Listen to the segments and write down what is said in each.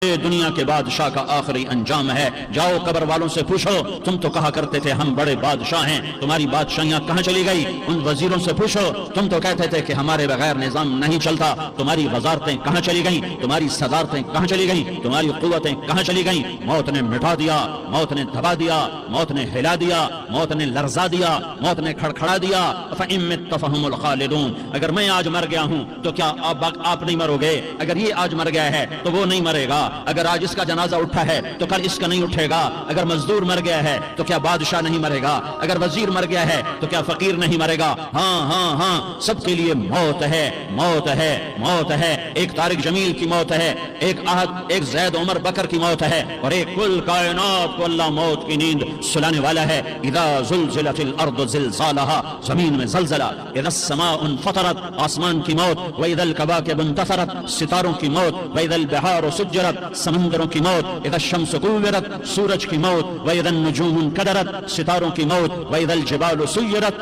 دنیا کے بادشاہ کا آخری انجام ہے۔ جاؤ قبر والوں سے پوچھو، تم تو کہا کرتے تھے ہم بڑے بادشاہ ہیں، تمہاری بادشاہیاں کہاں چلی گئی؟ ان وزیروں سے پوچھو، تم تو کہتے تھے کہ ہمارے بغیر نظام نہیں چلتا، تمہاری وزارتیں کہاں چلی گئیں؟ تمہاری صدارتیں کہاں چلی گئیں؟ تمہاری قوتیں کہاں چلی گئیں؟ موت نے مٹا دیا، موت نے دبا دیا، موت نے ہلا دیا، موت نے لرزا دیا، موت نے کھڑکھڑا دیا۔ فَإِن مِتَّ فَهُمُ الْخَالِدُونَ، اگر میں آج مر گیا ہوں تو کیا آپ نہیں مرو گے؟ اگر یہ آج مر گیا ہے تو وہ نہیں مرے گا، اگر آج اس کا جنازہ اٹھا ہے تو کل اس کا نہیں اٹھے گا، اگر مزدور مر گیا ہے تو کیا بادشاہ نہیں مرے گا، اگر وزیر مر گیا ہے تو کیا فقیر نہیں مرے گا؟ ہاں ہاں ہاں، سب کے لیے موت ہے، موت ہے، موت ہے۔ ایک طارق جمیل کی موت ہے، ایک زید عمر بکر کی موت ہے، اور ایک کل کائنات کو اللہ موت کی نیند سلانے والا ہے۔ اذا زلزلت الارض زلزالها، زمین میں زلزلہ، اذا السماء انفطرت، آسمان کی موت، واذا الكواكب انتثرت، ستاروں کی موت، واذا البحار سجرت، سمندروں کی موت، اذا الشمس كورت، سورج کی موت، واذا النجوم انكدرت، ستاروں کی موت، واذا الجبال سيرت،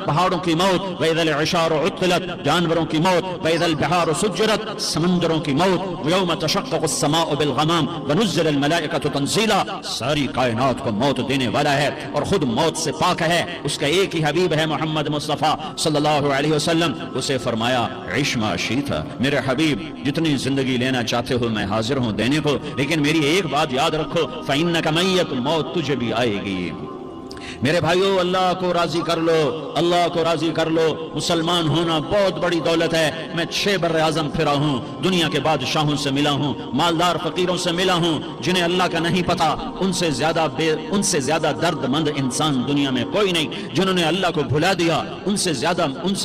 پہاڑوں کی موت، واذا العشار عطلت، جانوروں کی موت، واذا البحار سجرت، سمندروں کی موت، ويوم تشقق السماء بالغمام ونزل الملائكة تنزيلا، ساری کائنات کو موت دینے والا ہے اور خود موت سے پاک ہے۔ اس کا ایک ہی حبیب ہے محمد مصطفیٰ صلی اللہ علیہ وسلم، اسے فرمایا عش ما شئت، میرے حبیب جتنی زندگی لینا چاہتے ہو میں حاضر ہوں دینے کو، لیکن میری ایک بات یاد رکھو، فَإِنَّكَ مَيِّتٌ، موت تجھے بھی آئے گی۔ میرے بھائیو، اللہ کو راضی کر لو، اللہ کو راضی کر لو۔ مسلمان ہونا بہت بڑی دولت ہے۔ میں 6 بر اعظم پھرا ہوں، دنیا کے بادشاہوں سے ملا ہوں، مالدار فقیروں سے ملا ہوں، جنہیں اللہ کا نہیں پتا، ان سے زیادہ درد مند انسان دنیا میں کوئی نہیں۔ جنہوں نے اللہ کو بھلا دیا، ان سے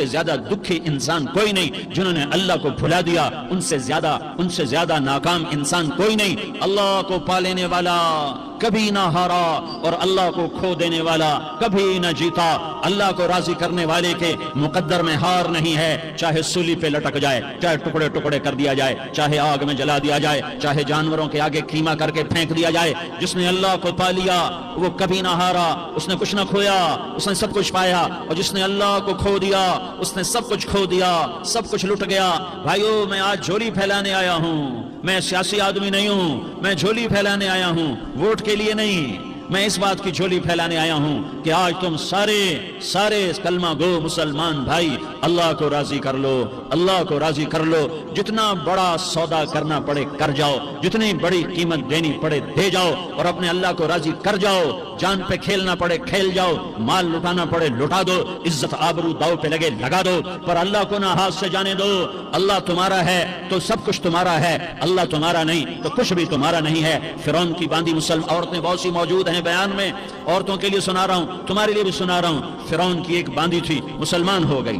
زیادہ دکھی انسان کوئی نہیں۔ جنہوں نے اللہ کو بھلا دیا، ان سے زیادہ ناکام انسان کوئی نہیں۔ اللہ کو پا لینے والا کبھی نہ ہارا اور اللہ کو کھو دینے والا کبھی نہ جیتا۔ اللہ کو راضی کرنے والے کے مقدر میں ہار نہیں ہے، چاہے سولی پہ لٹک جائے، چاہے ٹکڑے ٹکڑے کر دیا جائے، چاہے آگ میں جلا دیا جائے، چاہے جانوروں کے آگے کیما کر کے پھینک دیا جائے۔ جس نے اللہ کو پا لیا وہ کبھی نہ ہارا، اس نے کچھ نہ کھویا، اس نے سب کچھ پایا، اور جس نے اللہ کو کھو دیا اس نے سب کچھ کھو دیا، سب کچھ لٹ گیا۔ بھائیو، میں آج جھولی پھیلانے آیا ہوں، میں سیاسی آدمی نہیں ہوں، میں جھولی پھیلانے آیا ہوں، ووٹ کے لیے نہیں۔ میں اس بات کی جھولی پھیلانے آیا ہوں کہ آج تم سارے کلمہ گو مسلمان بھائی اللہ کو راضی کر لو، اللہ کو راضی کر لو۔ جتنا بڑا سودا کرنا پڑے کر جاؤ، جتنی بڑی قیمت دینی پڑے دے جاؤ، اور اپنے اللہ کو راضی کر جاؤ۔ جان پہ کھیلنا پڑے کھیل جاؤ، مال لٹانا پڑے لٹا دو، عزت آبرو داؤ پہ لگے لگا دو، پر اللہ کو نہ ہاتھ سے جانے دو۔ اللہ تمہارا ہے تو سب کچھ تمہارا ہے، اللہ تمہارا نہیں تو کچھ بھی تمہارا نہیں ہے۔ فرعون کی باندھی مسلم عورتیں بہت سی موجود ہیں بیان میں، عورتوں کے لیے سنا رہا ہوں، تمہارے لیے بھی سنا رہا ہوں۔ فرعون کی ایک باندھی تھی، مسلمان ہو گئی۔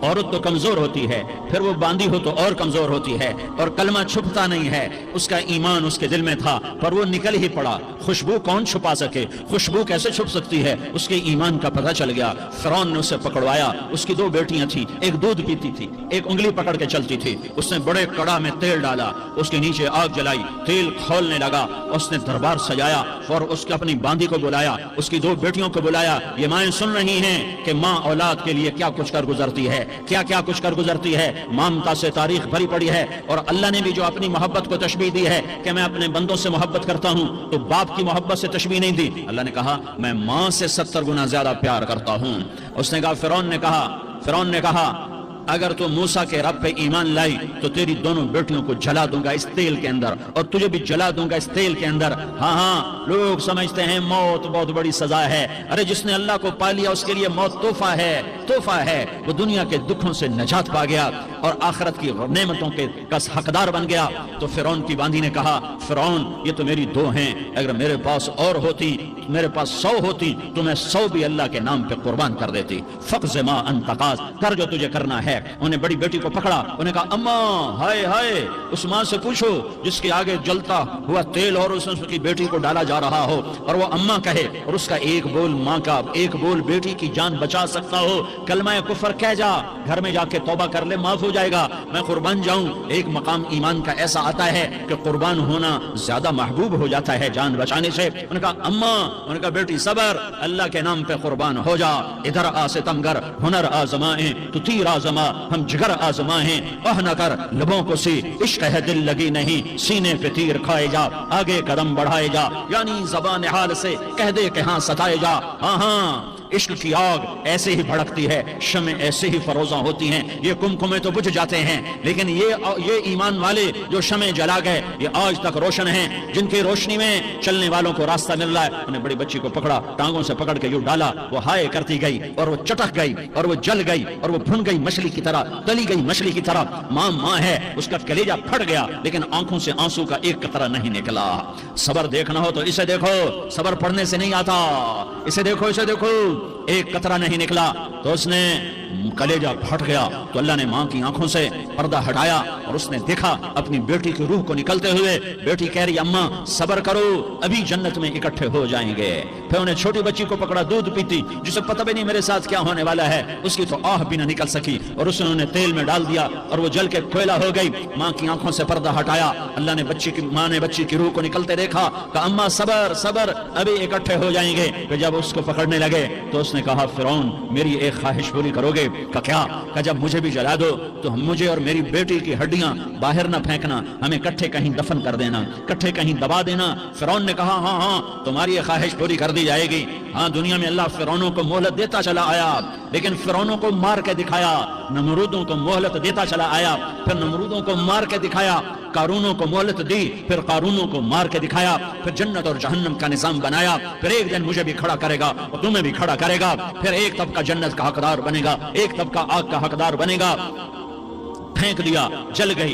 عورت تو کمزور ہوتی ہے، پھر وہ باندھی ہو تو اور کمزور ہوتی ہے، اور کلمہ چھپتا نہیں ہے۔ اس کا ایمان اس کے دل میں تھا پر وہ نکل ہی پڑا۔ خوشبو کون چھپا سکے؟ خوشبو کیسے چھپ سکتی ہے؟ اس کے ایمان کا پتہ چل گیا۔ فرعون نے اسے پکڑوایا۔ اس کی 2 بیٹیاں تھیں، ایک دودھ پیتی تھی، ایک انگلی پکڑ کے چلتی تھی۔ اس نے بڑے کڑا میں تیل ڈالا، اس کے نیچے آگ جلائی، تیل کھولنے لگا، اس نے دربار سجایا اور اس کے اپنی باندھی کو بلایا، اس کی 2 بیٹیوں کو بلایا۔ یہ مائیں سن رہی ہیں کہ ماں اولاد کے لیے کیا کچھ کر گزرتی ہے، کیا کچھ کر گزرتی ہے۔ مامتا سے تاریخ بھری پڑی ہے، اور اللہ نے بھی جو اپنی محبت کو تشبیہ دی ہے کہ میں اپنے بندوں سے محبت کرتا ہوں، تو باپ کی محبت سے تشبیہ نہیں دی۔ اللہ نے کہا میں ماں سے 70 گنا زیادہ پیار کرتا ہوں۔ اس نے کہا فرعون نے کہا اگر تو موسیٰ کے رب پہ ایمان لائی تو تیری دونوں بیٹیوں کو جلا دوں گا اس تیل کے اندر، اور تجھے بھی جلا دوں گا اس تیل کے اندر۔ ہاں لوگ سمجھتے ہیں موت بہت بڑی سزا ہے۔ ارے جس نے اللہ کو پا لیا اس کے لیے موت تحفہ ہے۔ وہ دنیا کے دکھوں سے نجات پا گیا اور آخرت کی نعمتوں کے حقدار بن گیا۔ تو فرعون کی باندھی نے کہا فرعون یہ تو میری 2 ہیں، اگر میرے پاس اور ہوتی، میرے پاس 100 ہوتی تو میں 100 بھی اللہ کے نام پہ قربان کر دیتی۔ فقض ما انت قاض، کر جو تجھے کرنا ہے۔ انہیں بڑی بیٹی کو پکڑا، انہیں کہا اماں ہائے ہائے، اس ماں سے پوچھو جس کے آگے جلتا ہوا تیل اور اس کی بیٹی کو ڈالا جا رہا ہو، اور وہ اماں کہے اور اس کا ایک بول ماں کا، ایک بول بیٹی کی جان بچا سکتا ہو، کلمہ کفر کہہ جا، گھر میں جا کے توبہ کر لے، معاف ہو جائے گا، میں قربان جاؤں۔ ایک مقام ایمان کا ایسا آتا ہے کہ قربان ہونا زیادہ محبوب ہو جاتا ہے جان بچانے سے۔ انہوں نے کہا اماں، انہوں نے کہا بیٹی صبر، اللہ کے نام پہ قربان ہو جا، ادھر آ ستمگر، ہنر آزمائیں تو تیر آزما اللہ ہم جگر آزما ہیں، اہ نہ کر لبوں کو سی، عشق ہے دل لگی نہیں، سینے پہ تیر کھائے جا، آگے قدم بڑھائے جا، یعنی زبان حال سے کہہ دے کہ ہاں ستائے جا۔ ہاں ہاں عشق کی آگ ایسے ہی بھڑکتی ہے، شمع ایسے ہی فروزاں ہوتی ہیں، یہ کمکمے تو بجھ جاتے ہیں، لیکن یہ ایمان والے جو شمع جلا گئے یہ آج تک روشن ہیں، جن کی روشنی میں چلنے والوں کو راستہ مل رہا ہے۔ انہیں بڑی بچی کو پکڑا، ٹانگوں سے پکڑ کے یوں ڈالا، وہ ہائے کرتی گئی اور وہ چٹک گئی اور وہ جل گئی اور وہ بھن گئی مچھلی کی طرح، تلی گئی مچھلی کی طرح۔ ماں ماں ہے، اس کا کلیجہ پھٹ گیا لیکن آنکھوں سے آنسو کا ایک قطرہ نہیں نکلا۔ صبر دیکھنا ہو تو اسے دیکھو، صبر پڑھنے سے نہیں آتا، اسے دیکھو اسے دیکھو، ایک قطرہ نہیں نکلا تو اس نے کلیجہ پھٹ گیا۔ تو اللہ نے ماں کی آنکھوں سے پردہ ہٹایا اور اس نے دیکھا اپنی بیٹی کی روح کو نکلتے ہوئے۔ بیٹی کہہ رہی اماں صبر کرو، ابھی جنت میں اکٹھے ہو جائیں گے۔ پھر انہیں چھوٹی بچی کو پکڑا، دودھ پیتی، جسے پتہ بھی نہیں میرے ساتھ کیا ہونے والا ہے، اس کی تو آہ بھی نہ نکل سکی، اور اس نے انہیں تیل میں ڈال دیا اور وہ جل کے کوئلہ ہو گئی۔ ماں کی آنکھوں سے پردہ ہٹایا، اللہ نے ماں نے بچی کی روح کو نکلتے دیکھا، کہا اماں صبر صبر، ابھی اکٹھے ہو جائیں گے۔ پھر جب اس کو پکڑنے لگے تو اس نے کہا فرعون میری ایک خواہش پوری کرو گے؟ کہا کیا؟ کہا جب مجھے بھی جلا دو تو مجھے اور میری بیٹی کی ہڈیاں باہر نہ پھینکنا، ہمیں کٹھے کہیں دفن کر دینا، کٹھے کہیں دبا دینا۔ فرعون نے کہا ہاں ہاں تمہاری یہ خواہش پوری کر دی جائے گی۔ ہاں دنیا میں اللہ فرعونوں کو مہلت دیتا چلا آیا، لیکن فرعونوں کو مار کے دکھایا، نمرودوں کو مہلت دیتا چلا آیا، پھر نمرودوں کو مار کے دکھایا، قارونوں کو مہلت دی، پھر قارونوں کو مار کے دکھایا، پھر جنت اور جہنم کا نظام بنایا، پھر ایک دن مجھے بھی کھڑا کرے گا اور تمہیں بھی کھڑا کرے گا، پھر ایک طبقہ جنت کا حقدار بنے گا، ایک طبقہ آگ کا حقدار بنے گا۔ پھینک دیا، جل گئی،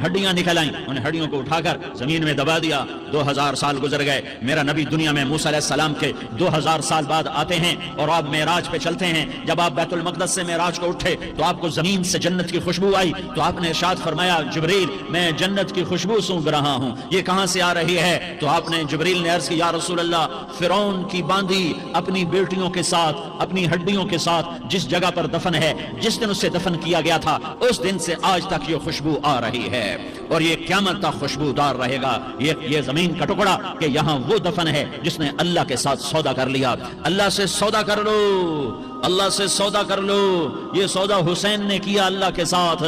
ہڈیاں نکل آئیں، ان ہڈیوں کو اٹھا کر زمین میں دبا دیا۔ 2000 سال گزر گئے، میرا نبی دنیا میں موسیٰ علیہ السلام کے 2000 سال بعد آتے ہیں اور آپ معراج پہ چلتے ہیں۔ جب آپ بیت المقدس سے معراج کو اٹھے تو آپ کو زمین سے جنت کی خوشبو آئی، تو آپ نے ارشاد فرمایا جبریل میں جنت کی خوشبو سونگ رہا ہوں، یہ کہاں سے آ رہی ہے؟ تو آپ نے جبریل نے عرض کی یا رسول اللہ فرعون کی باندھی اپنی بیٹیوں کے ساتھ، اپنی ہڈیوں کے ساتھ جس جگہ پر دفن ہے، جس دن اسے دفن کیا گیا تھا اس دن سے آج تک یہ خوشبو آ رہی ہے اور یہ قیامت تک خوشبودار رہے گا۔ یہ زمین کا ٹکڑا کہ یہاں وہ دفن ہے جس نے اللہ کے ساتھ سودا کر لیا۔ اللہ سے سودا کر لو، اللہ سے سودا کر لو۔ یہ سودا حسین نے کیا اللہ کے ساتھ،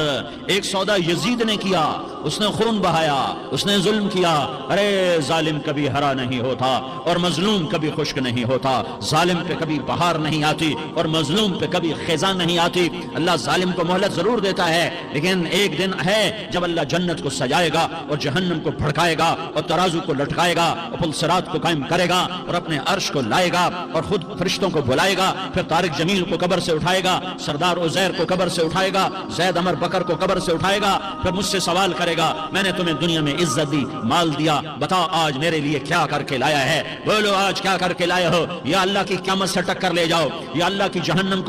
ایک سودا یزید نے کیا، اس نے خون بہایا، اس نے ظلم کیا۔ ارے ظالم کبھی ہرا نہیں ہوتا اور مظلوم کبھی خشک نہیں ہوتا، ظالم پہ کبھی بہار نہیں آتی اور مظلوم پہ کبھی خزاں نہیں آتی۔ اللہ ظالم کو مہلت ضرور دیتا ہے، لیکن ایک دن ہے جب اللہ جنت کو سجائے گا اور جہنم کو بھڑکائے گا اور ترازو کو لٹکائے گا اور پل صراط کو قائم کرے گا اور اپنے عرش کو لائے گا اور خود فرشتوں کو بلائے گا، پھر طارق جمیل کو قبر سے اٹھائے گا، سردار عزیر کو قبر سے اٹھائے گا، زید عمر بکر کو قبر سے اٹھائے گا، پھر مجھ سے سوال کرے گا میں نے تمہیں دنیا میں عزت دی، مال دیا، بتا آج میرے لیے کیا کر کے لایا ہے؟ بولو آج کیا کر کے لائے ہو؟ یا اللہ کی قیامت سے ٹکر لے جاؤ، یا اللہ کی جہنم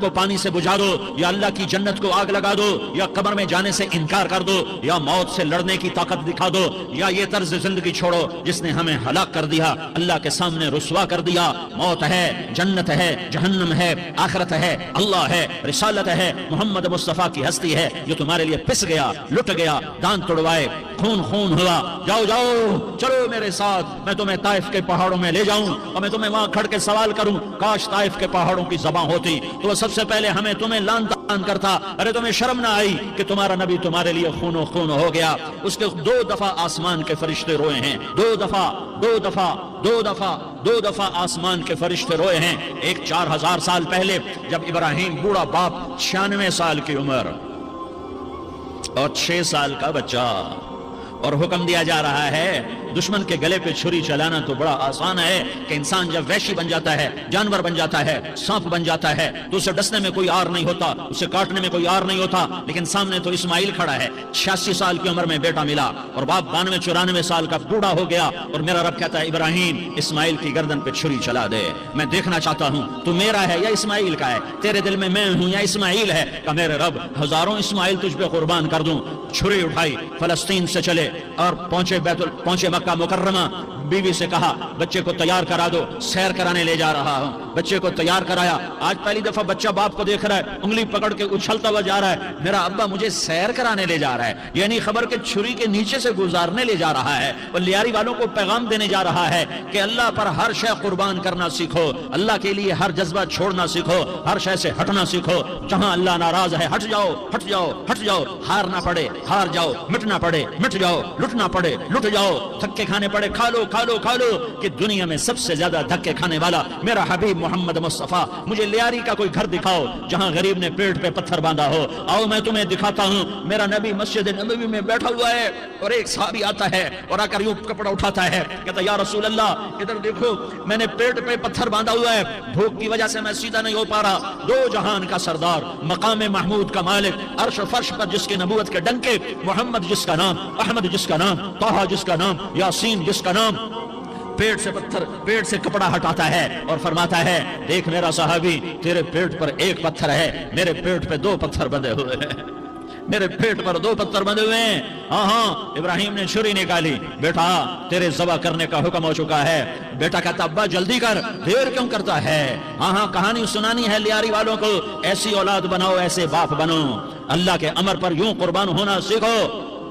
کو پانی سے بجھا دو، یا اللہ کی جنت کو آگ لگا دو، یا قبر میں جانے سے انکار کر دو، یا موت سے لڑنے کی طاقت دکھا دو، یا یہ طرز زندگی چھوڑو جس نے ہمیں ہلاک کر دیا، اللہ کے سامنے رسوا کر دیا۔ موت ہے، جنت ہے، جہنم ہے، آخرت ہے، اللہ ہے، رسالت ہے، محمد مصطفیٰ کی ہستی ہے، جو تمہارے لیے پس گیا، لٹ گیا، دان توڑوائے، خون ہوا۔ جاؤ جاؤ چلو میرے ساتھ، میں تمہیں طائف کے پہاڑوں میں لے جاؤں اور میں تمہیں وہاں کھڑ کے سوال کروں، کاش طائف کے پہاڑوں کی زبان ہوتی تو وہ سب سے پہلے ہمیں تمہیں لان تان کرتا۔ ارے تمہیں شرم نہ آئی کہ تمہارا نبی تمہارے لیے خون ہو گیا؟ اس کے 2 دفعہ آسمان کے فرشتے روئے ہیں، 2 دفعہ آسمان کے فرشتے روئے ہیں۔ ایک 4000 سال پہلے جب ابراہیم بوڑھا باپ 96 سال کی عمر اور 6 سال کا بچہ، اور حکم دیا جا رہا ہے دشمن کے گلے پہ چھری چلانا تو بڑا آسان ہے کہ انسان جب وحشی بن جاتا ہے، جانور بن جاتا ہے، سانپ بن جاتا ہے تو اسے ڈسنے میں کوئی آر نہیں ہوتا، اسے کاٹنے میں کوئی آر نہیں ہوتا، لیکن سامنے تو اسماعیل کھڑا ہے، 86 سال کی عمر میں بیٹا ملا اور باپ 92-94 سال کا بوڑھا ہو گیا، اور میرا رب کہتا ہے ابراہیم اسماعیل کی گردن پہ چھری چلا دے، میں دیکھنا چاہتا ہوں تو میرا ہے یا اسماعیل کا ہے، تیرے دل میں میں ہوں یا اسماعیل ہے؟ کہ میرے رب ہزاروں اسماعیل تجھ پہ قربان کر دوں۔ چھری اٹھائی، فلسطین سے چلے اور پہنچے مکہ مکرمہ. بیوی سے کہا بچے کو تیار کرا دو, سیر کرانے لے جا رہا ہوں. بچے کو تیار کرایا. آج پہلی دفعہ بچہ باپ کو دیکھ رہا ہے, انگلی پکڑ کے اچھلتا ہوا جا رہا ہے, میرا ابا مجھے سیر کرانے لے جا رہا ہے, یعنی خبر کے چھری کے نیچے سے گزارنے لے جا رہا ہے. اور لیاری والوں کو پیغام دینے جا رہا ہے کہ اللہ پر ہر شے قربان کرنا سیکھو, اللہ کے لیے ہر جذبہ چھوڑنا سیکھو, ہر شے سے ہٹنا سیکھو. جہاں اللہ ناراض ہے ہٹ جاؤ, ہٹ جاؤ, ہٹ جاؤ. ہارنا پڑے ہار جاؤ, مٹنا پڑے مٹ جاؤ, لٹنا پڑے لٹ جاؤ, دھکے کھانے پڑے کھا لو کھا لو کھا لو. کہ دنیا میں سب سے زیادہ دھکے کھانے والا میرا حبیب محمد مصطفیٰ. مجھے لیاری کا کوئی گھر دکھاؤ جہاں غریب نے پیٹ پہ پتھر باندھا ہو. آؤ میں تمہیں دکھاتا ہوں. میرا نبی مسجد نبوی میں بیٹھا ہوا ہے اور ایک صحابی آتا ہے اور آ کر یوں کپڑا اٹھاتا ہے, کہتا یا رسول اللہ ادھر دیکھو, میں نے پیٹ پہ پتھر باندھا ہوا ہے, بھوک کی وجہ سے میں سیدھا نہیں ہو پا رہا. دو جہان کا سردار, مقام محمود کا مالک, عرش و فرش پر جس کی نبوت کے ڈنکے, محمد جس کا نام, احمد جس کا نام, طہ جس کا نام, یاسین جس کا نام, پیٹ سے پتھر, پیٹ سے کپڑا ہٹاتا ہے اور فرماتا ہے دیکھ میرا صحابی, تیرے پیٹ پر ایک پتھر ہے, میرے پیٹ پہ دو پتھر بندھے ہوئے ہیں, میرے پیٹ پر دو پتھر بندھے ہوئے ہیں. ہاں ابراہیم نے چھری نکالی, بیٹا تیرے ذبح کرنے کا حکم ہو چکا ہے. بیٹا کہتا ابا جلدی کر, دیر کیوں کرتا ہے. ہاں کہانی سنانی ہے لیاری والوں کو, ایسی اولاد بناؤ, ایسے باپ بنو, اللہ کے امر پر یوں قربان ہونا سیکھو.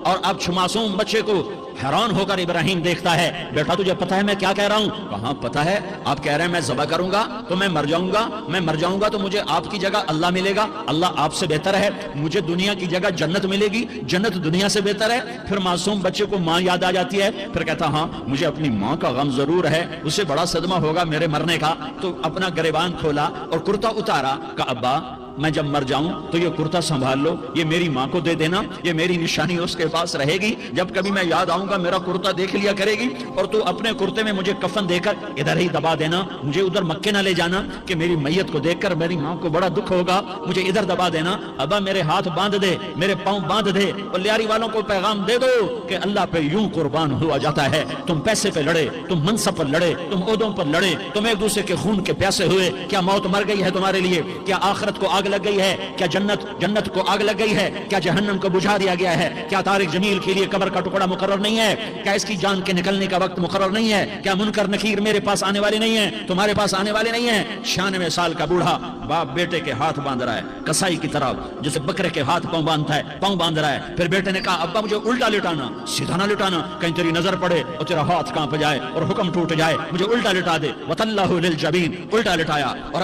اور اب معصوم بچے کو حیران ہو کر ابراہیم دیکھتا ہے, بیٹا تجھے پتا ہے میں کیا کہہ رہا ہوں؟ کہاں پتا ہے, آپ کہہ رہے ہیں میں ذبح کروں گا تو میں مر جاؤں گا, میں مر جاؤں گا تو مجھے آپ کی جگہ اللہ ملے گا, اللہ آپ سے بہتر ہے, مجھے دنیا کی جگہ جنت ملے گی, جنت دنیا سے بہتر ہے. پھر معصوم بچے کو ماں یاد آ جاتی ہے, پھر کہتا ہاں مجھے اپنی ماں کا غم ضرور ہے, اسے بڑا صدمہ ہوگا میرے مرنے کا. تو اپنا گریبان کھولا اور کرتا اتارا, کہا ابا میں جب مر جاؤں تو یہ کرتا سنبھال لو, یہ میری ماں کو دے دینا, یہ میری نشانی اس کے پاس رہے گی, جب کبھی میں یاد آؤں گا میرا کرتا دیکھ لیا کرے گی, اور تو اپنے کرتے میں مجھے کفن دے کر ادھر ہی دبا دینا, مجھے ادھر مکے نہ لے جانا کہ میری میت کو دیکھ کر میری ماں کو بڑا دکھ ہوگا, مجھے ادھر دبا دینا. ابا میرے ہاتھ باندھ دے, میرے پاؤں باندھ دے, اور لیاری والوں کو پیغام دے دو کہ اللہ پہ یوں قربان ہوا جاتا ہے. تم پیسے پہ لڑے, تم منصب پر لڑے, تم عہدوں پر لڑے, تم ایک دوسرے کے خون کے پیاسے ہوئے, کیا موت مر گئی ہے تمہارے لیے؟ کیا آخرت کو آگ لگ گئی ہے؟ کیا جنت کو آگ لگ گئی ہے؟ کیا جہنم کو بجھا دیا گیا ہے؟ کیا طارق جمیل کے لیے قبر کا ٹکڑا مقرر نہیں ہے؟ کیا اس کی جان کے نکلنے کا وقت مقرر نہیں ہے؟ کیا منکر نکیر میرے پاس آنے والے نہیں ہیں, تمہارے پاس آنے والے نہیں ہیں؟ 96 سال کا بوڑھا باپ بیٹے کے ہاتھ باندھ رہا ہے کسائی کی طرح, جسے بکرے کے ہاتھ پاؤں باندھتا ہے, پاؤں باندھ رہا ہے. پھر بیٹے نے کہا ابا مجھے الٹا لٹانا, سیدھا نہ لٹانا, کہیں تیری نظر پڑے اور تیرا ہاتھ کانپ جائے اور حکم ٹوٹ جائے, مجھے الٹا لٹا دے. وَتَلَّهُ لِلْجَبِينِ, الٹا لٹایا اور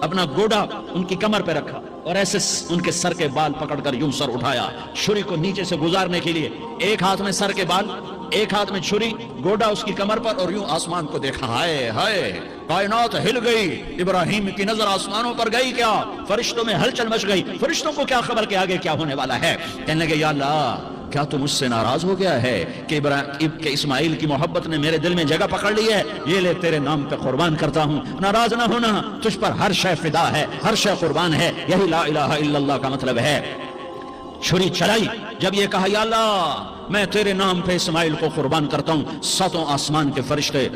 اپنا گوڑا ان کی کمر پہ رکھا اور ایسے ان کے سر کے بال پکڑ کر یوں سر اٹھایا, چھری کو نیچے سے گزارنے کے لیے. ایک ہاتھ میں سر کے بال, ایک ہاتھ میں چھری, گوڑا اس کی کمر پر, اور یوں آسمان کو دیکھا. ہائے ہائے کائنات ہل گئی, ابراہیم کی نظر آسمانوں پر گئی, کیا فرشتوں میں ہلچل مچ گئی. فرشتوں کو کیا خبر کہ آگے کیا ہونے والا ہے. کہنے لگے یا اللہ کیا تو مجھ سے ناراض ہو گیا ہے کہ اسماعیل کی محبت نے میرے دل میں جگہ پکڑ لی ہے, یہ لے تیرے نام پہ قربان کرتا ہوں. ناراض نہ ہونا, تجھ پر ہر شے فدا ہے, ہر شے قربان ہے, یہی لا الہ الا اللہ کا مطلب ہے. چھری چلائی, جب یہ کہا یا اللہ میں تیرے نام پہ اسماعیل کو قربان کرتا ہوں, 7 آسمان کے فرشتے